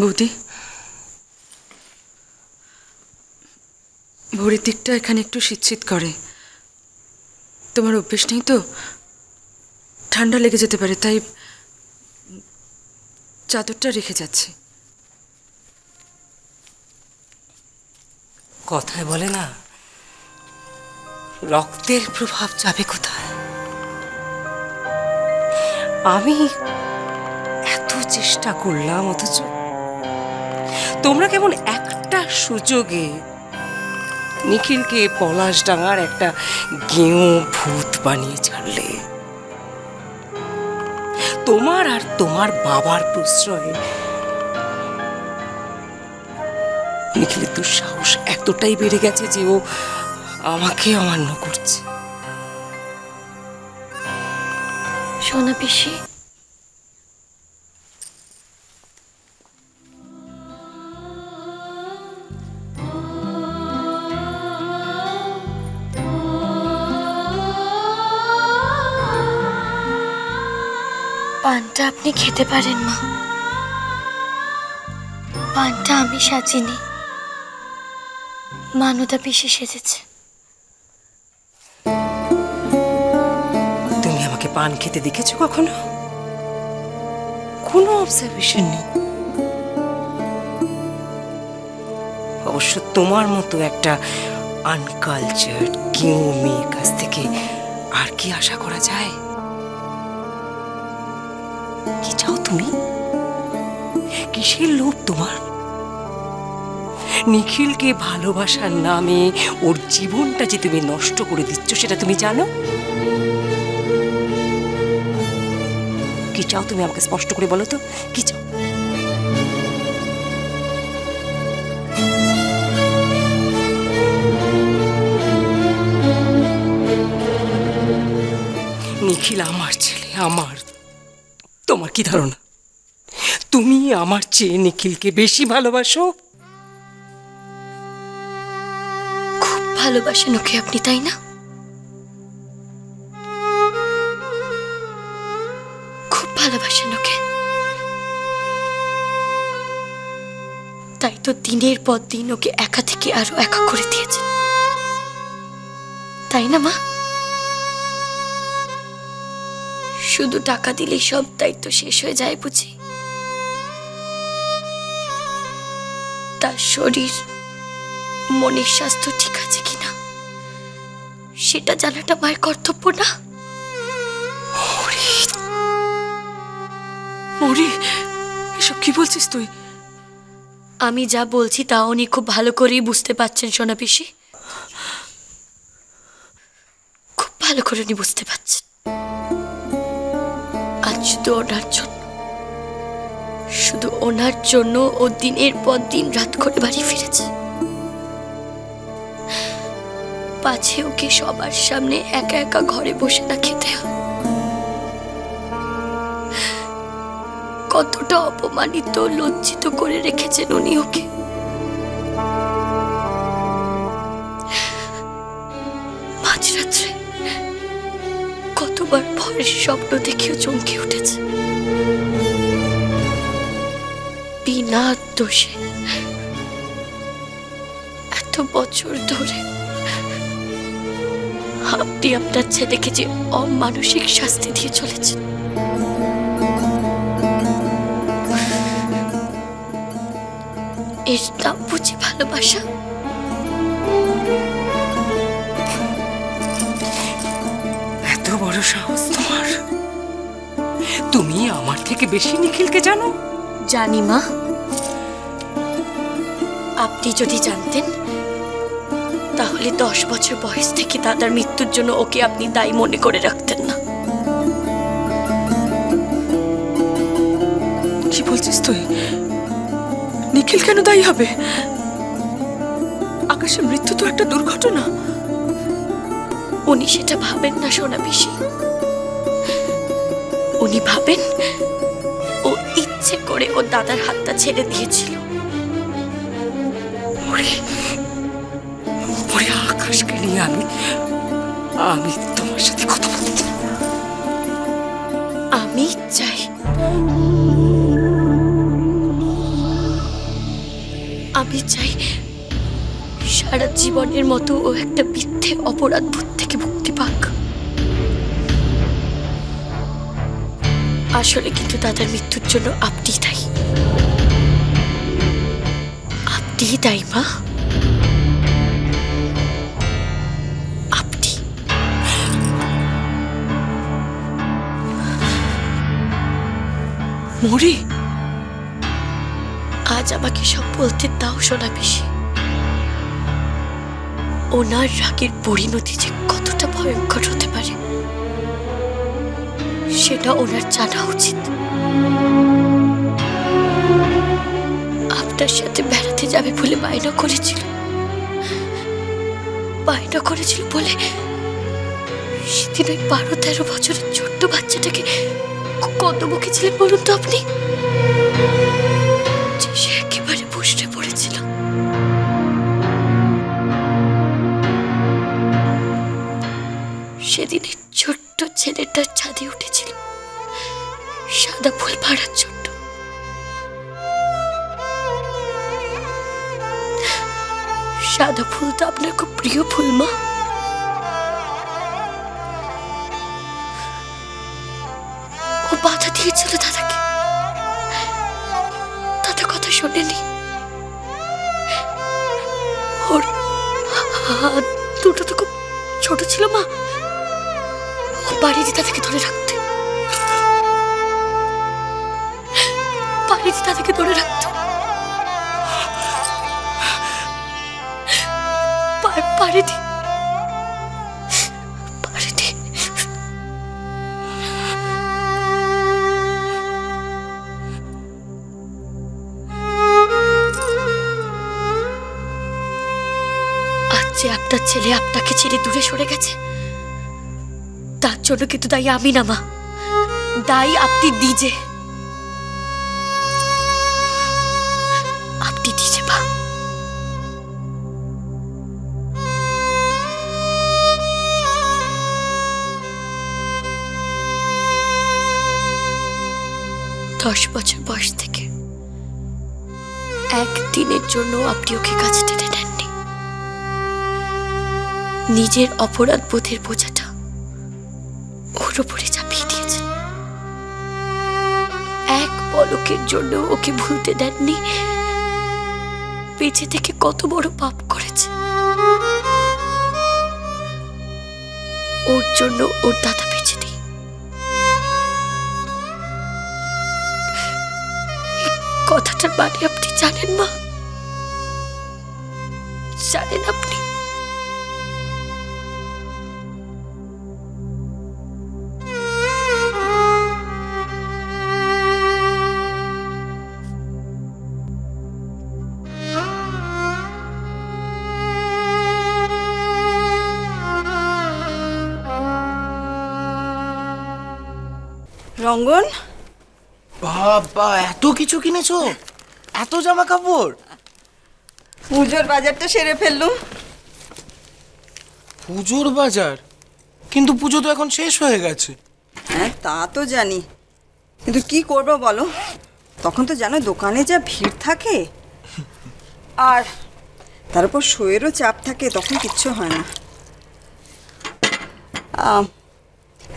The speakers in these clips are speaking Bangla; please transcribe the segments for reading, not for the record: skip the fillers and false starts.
বৌদি, ভোরের দিকটা এখানে একটু শীত করে। তোমার অভ্যেস নেই তো, ঠান্ডা লেগে যেতে পারে, তাই চাদরটা রেখে যাচ্ছি। কথায় বলে না, রক্তের প্রভাব যাবে কোথায়? আমি এত চেষ্টা করলাম, অথচ তোমরা কেমন একটা সুযোগে নিখিলকে পলাশডাঙ্গার একটা গেঁয়ো ভূত বানিয়ে ছাড়লে। তোমার আর তোমার বাবার প্রশ্রয়ে নিখিলের দুঃসাহস এতটাই বেড়ে গেছে যে ও আমাকে অমান্য করছে। সোনা পিসি, পানটা আপনি খেতে পারেন মা। পানটা আমি সাজিনি, মানদা পিসি সেজেছে। তুমি আমাকে পান খেতে দেখেছো কখনো? কোনো অবজারভেশন নেই। অবশ্য তোমার মতো একটা আনকালচার্ড কেউ মেয়ের কাছ থেকে আর কি আশা করা যায়? কি চাও তুমি? কিসের লোভ তোমার? নিখিলকে ভালোবাসার নামে ওর জীবনটা যে তুমি নষ্ট করে দিচ্ছ সেটা তুমি জানো? কি চাও তুমি আমাকে স্পষ্ট করে বলো তো, কি চাও? নিখিল আমার ছেলে, আমার। তোমার কি ধারণা তুমি আমার চেয়ে নিখিলকে বেশি ভালোবাসো? খুব ভালোবাসেন ওকে আপনি, তাই না? খুব ভালোবাসেন ওকে, তাই তো দিনের পর দিন ওকে একা থেকে আরো একা করে দিয়েছেন, তাই না মা? শুধু টাকা দিলেই সব দায়িত্ব শেষ হয়ে যায় বুঝি? তার শরীর মনের স্বাস্থ্য ঠিক আছে কিনা সেটা জানাটা মায়ের কর্তব্য না? মরি, এসব কি বলছিস তুই? আমি যা বলছি তা উনি খুব ভালো করেই বুঝতে পারছেন সোনা পিসি, খুব ভালো করে উনি বুঝতে পারছেন। আজ শুধু ওনার জন্য, শুধু ওনার জন্য ও দিনের পর দিন রাত করে বাড়ি ফিরেছে, পাছে ওকে সবার সামনে একা একা ঘরে বসে না খেতে হয়। কতটা অপমানিত লজ্জিত করে রেখেছেন উনি ওকে। মাঝরাত্রে কতবার ভয়ের স্বপ্ন দেখেও চমকে উঠেছে। বিনা দোষে এত বছর ধরে আপনি আপনার ছেলেকে যে অমানসিক শাস্তি দিয়ে চলেছেন, এর নাম বুঝি ভালোবাসা? এত বড় সাহস তোমার? তুমি আমার থেকে বেশি নিখিলকে জানো? জানি মা, আপনি যদি জানতেন তাহলে 10 বছর বয়স থেকে দাদার মৃত্যুর জন্য ওকে আপনি দায়ী মনে করে রাখতেন না। কি বলছিস তুই? নিখিল কেন দায়ী হবে? আকাশের মৃত্যু তো একটা দুর্ঘটনা। উনি সেটা ভাবেন না সোনা পিসি, উনি ভাবেন ও ইচ্ছে করে ও দাদার হাতটা ছেড়ে দিয়েছিল। আকাশকে নিয়ে আমি তোমার সাথে কথা বলতে চাই। আমি চাই আমি চাই সারা জীবনের মতো ও একটা মিথ্যে অপরাধ বোধ থেকে মুক্তি পাক। আসলে কিন্তু দাদার মৃত্যুর জন্য আপনিই দায়ী। আপনিই দায়ী মা, আপনি। মরি, আজ আমাকে সব বলতে দাও সোনা পিসি। ওনার রাগের পরিণতি যে কতটা ভয়ঙ্কর হতে পারে সেটা ওনার জানা উচিত। আপনার সাথে বেড়াতে যাবে বলে বায়না করেছিল বলে সেদিন ওই 12-13 বছরের ছোট্ট বাচ্চাটাকে কত বকেছিলেন বলুন তো আপনি? সে একেবারে বসে পড়েছিল। সেদিন ছোট্ট ছেলেটার ছাদে উঠেছিল সাদা ফুল পাড়ার জন্য। সাদা ফুল তো আপনার খুব প্রিয় ফুল মা। ও বাধা দিয়েছিল দাদাকে, দাদা কথা শোনেনি। ওর হাত দুটো তো খুব ছোট ছিল মা, ও পারেনি দাদাকে ধরে রাখতে, পারেনি দাদাকে ধরে রাখতে, পারেনি। যে আপনার ছেলে আপনাকে ছেড়ে দূরে সরে গেছে তার জন্য কিন্তু দায়ী আমি না মা, দায়ী আপনি নিজে। আপনি নিজে মা। দশ বছর বয়স থেকে একদিনের জন্য আপনি ওকে কাছে টেনে নেননি। নিজের অপরাধ বোধের বোঝাটা ওর উপরে চাপিয়ে দিয়েছেন। এক পলকের জন্য ওকে ভুলতে দেননি বেঁচে থেকে কত বড় পাপ করেছে। ওর জন্য ওর দাদা বেঁচে নেই। কথাটার মানে আপনি জানেন মা, জানেন আপনি? রঙ্গন, বাবা এত কিছু কিনেছো, এত জামা কাপড়। পুজোর বাজারটা সেরে ফেললুম। পুজোর বাজার? কিন্তু পুজো তো এখন শেষ হয়ে গেছে। হ্যাঁ তা তো জানি, কিন্তু কি করবো বলো, তখন তো জানো দোকানে যা ভিড় থাকে, আর তার উপর শোয়েরও চাপ থাকে, তখন কিচ্ছু হয় না।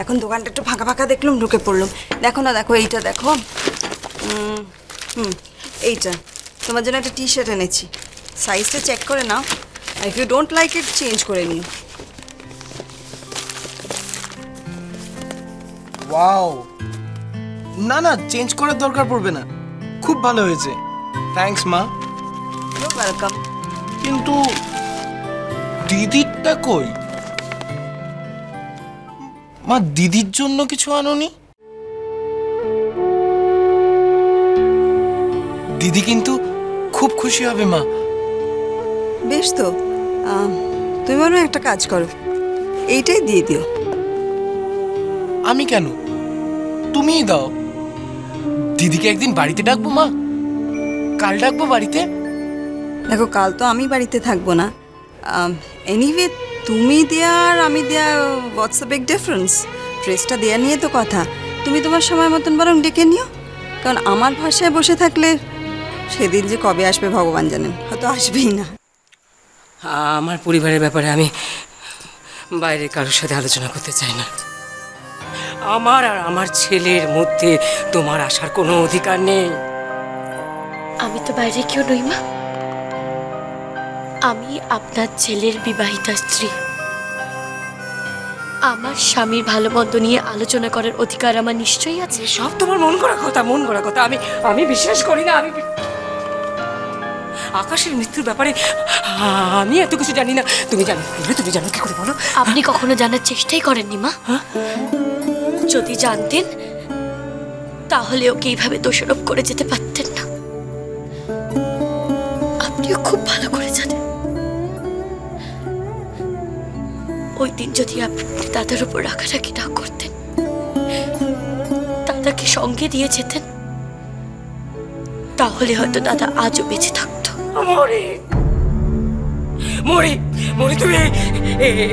এখন দোকানটা একটু ফাঁকা ফাঁকা দেখলাম, ঢুকে পড়লাম। দেখো না, দেখো এইটা দেখো, এইটা তোমার জন্য একটা টি শার্ট এনেছি, সাইজটা চেক করে নাও, if you don't like it change করে নিও। ওয়াও, না না চেঞ্জ করার দরকার পড়বে না, খুব ভালো হয়েছে, থ্যাঙ্কস মা। You welcome. কিন্তু দিদিরটা কই? মা দিদির জন্য কিছু আনোনি? দিদি কিন্তু খুব খুশি হবে মা। বেশ তো, তুমি বলো একটা কাজ করো, এইটাই দিয়ে দিও। আমি কেন? তুমিই দাও। দিদিকে একদিন বাড়িতে ডাকবো মা, কাল ডাকবো বাড়িতে। দেখো কাল তো আমি বাড়িতে থাকবো না, এনিওয়ে তুমি দেয়া আর আমি দেয়া হোয়াটস আ বিগ ডিফারেন্স। ড্রেসটা দেয়া নিয়ে তো কথা, তুমি তোমার সময় মতন বরং ডেকে নিও, কারণ আমার ভাষায় বসে থাকলে সেদিন যে কবে আসবে ভগবান জানেন, হয়তো আসবেই না। আমার পরিবারের ব্যাপারে আমি বাইরে কারোর সাথে আলোচনা করতে চাই না। আমার আর আমার ছেলের মধ্যে তোমার আসার কোনো অধিকার নেই। আমি তো বাইরে কেউ নই মা, আমি আপনার ছেলের বিবাহিতা স্ত্রী। আমার স্বামীর ভালো মন্দ নিয়ে আলোচনা করার অধিকার আমার নিশ্চয়ই আছে। সব তোমার মন করা কথা, মন করা কথা। আমি বিশ্বাস করি না। আকাশের মৃত্যুর ব্যাপারে আমি এত কিছু জানি না। তুমি জানো কি করে বলো? আপনি কখনো জানার চেষ্টাই করেননি মা। যদি জানতেন তাহলে ওকে এইভাবে দোষারোপ করে যেতে পারতেন না। আপনিও খুব ভালো করে জানেন ওই দিন যদি আপনি দাদার উপর রাগারাগি না করতেন, দাদাকে সঙ্গে দিয়ে যেতেন, তাহলে হয়তো দাদা আজও বেঁচে থাকতো। মরি তুমি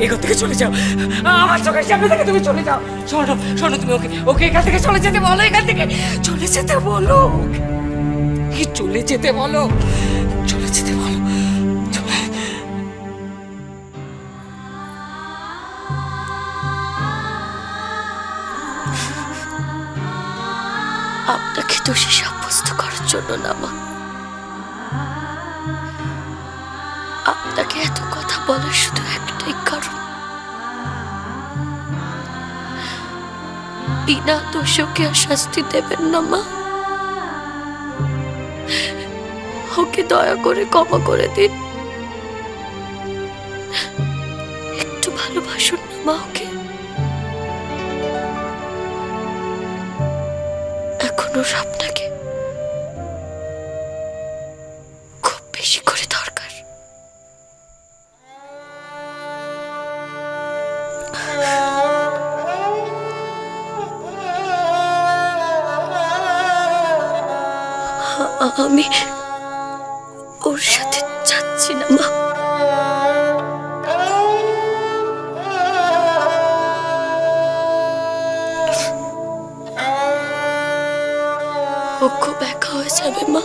এখান থেকে চলে যাও। আমার চোখের সামনে থেকে তুমি চলে যাও। শোনো তুমি ওকে এখান থেকে চলে যেতে বলো। এখান থেকে চলে যেতে বলো। চলে যেতে বলো। আপনাকে দোষী সাব্যস্ত করার জন্য না মা, আপনাকে এত কথা বলার শুধু একটাই কারণ, বিনা দোষে ওকে আর শাস্তি দেবেন না মা। ওকে দয়া করে ক্ষমা করে দিন, একটু ভালোবাসুন না মা ওকে। এখনো আপনাকে খুব বেশি করে দরকার। আমি ওর সাথে যাচ্ছি না মা। ও খুব একা হয়ে যাবে মা।